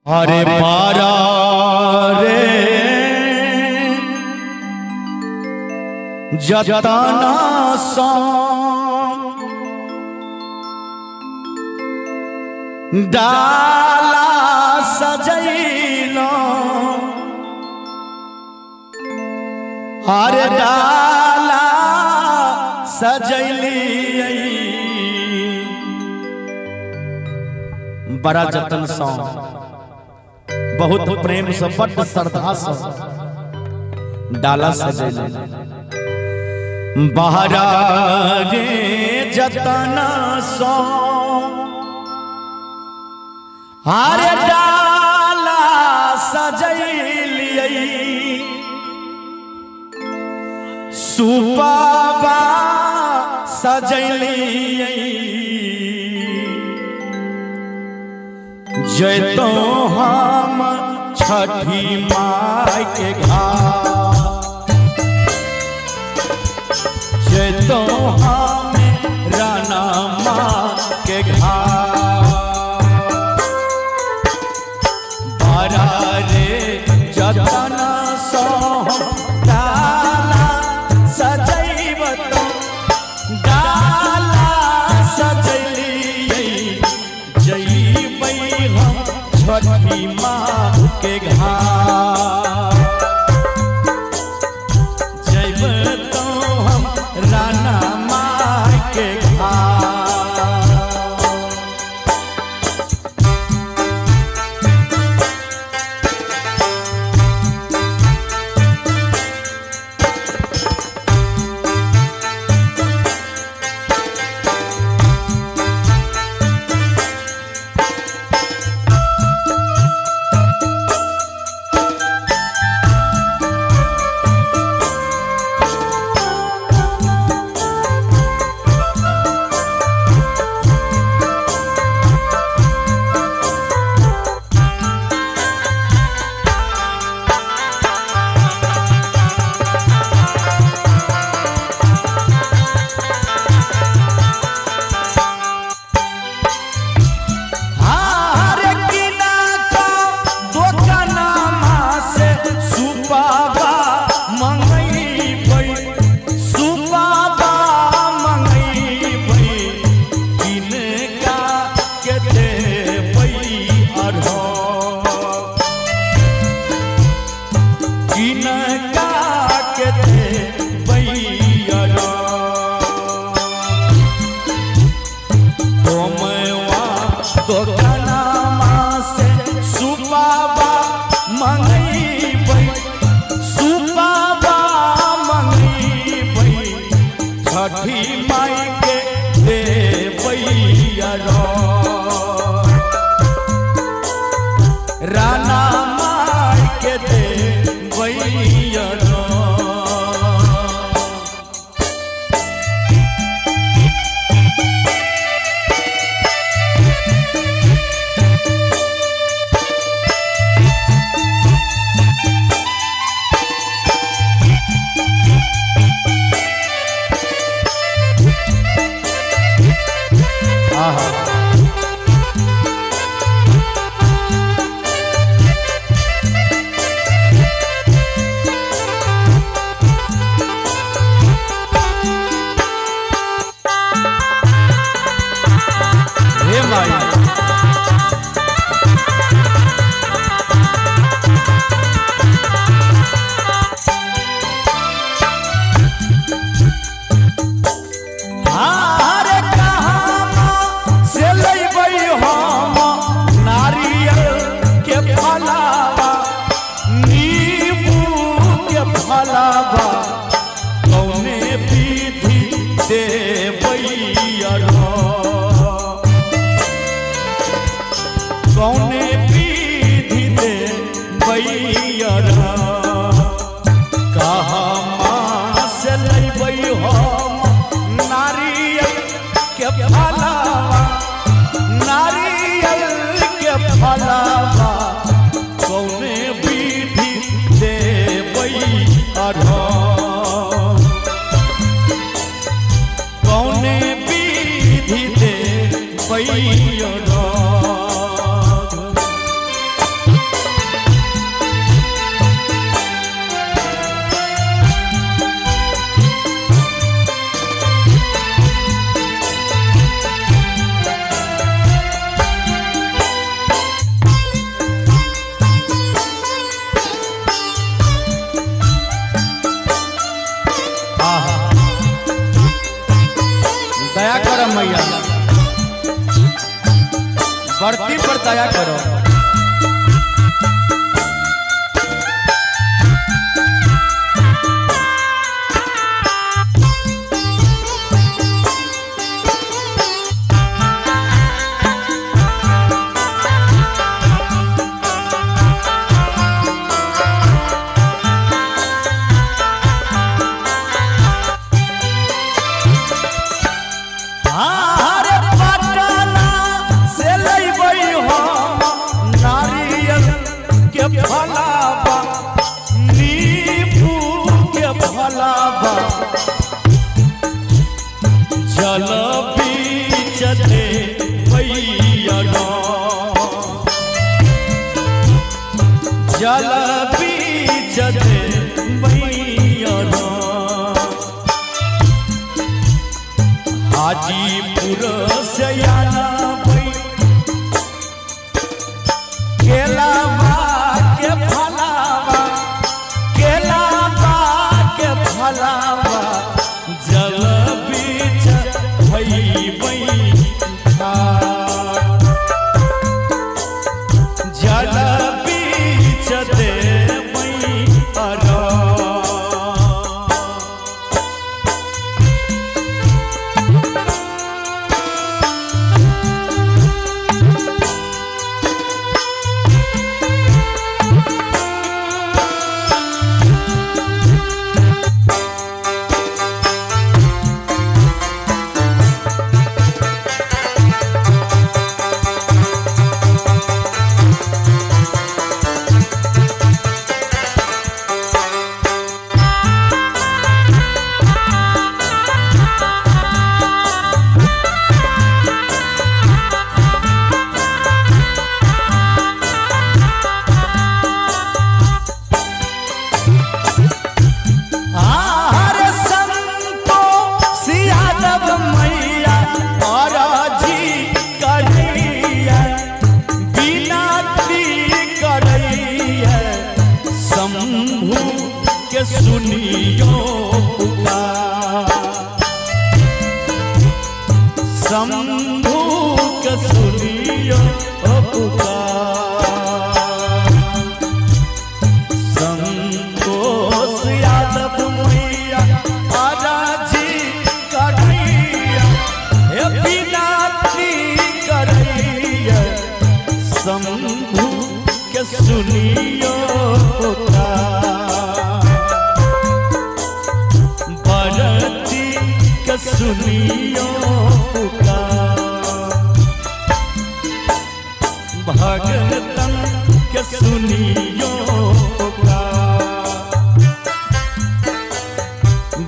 अरे पारा रे जतना सा डाला सजैलो अरे डाला सजैली बड़ा जतन सा बहुत प्रेम से बड़ श्रद्धा से डाला सजैली बहरा रे जतना सा अरे डाला सजैलियै सुपाबा सजैलियै जैतो हम छठी माई के घाट जैतो हम राना माँ के घाट रे जतना सो डाला सजैब तो डाला सजैलियै जइबै हम छठी माँ के घाट जइब तो हम राना माँ के घाट छठी माई के देवैया राना माई के देवैया कौने विधि देवैया कौने विधि देवैया कहाँ माँ से लैबै हम नारियल के फलावा नारियल के फलावा कौने विधि देवैया कौने विधि देवैया दया करो। जल बीच दे भैया जल बीच दे भैया हाजीपुर से आना भई केलावा के फलावा केलावा के फलावा जल बीच भई जल बीच दे सुनियो पुकार शंभू के सुनियो पुकार संतोष यादव मैया आराजी करैया हे बिनती करैया शंभू के सुनियो पुकार सुनियो पुकार भगतन के सुनियो पुकार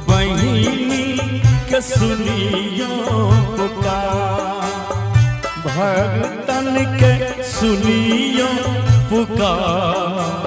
बहिनी के सुनियो पुकार भगतन के सुनियो पुकार।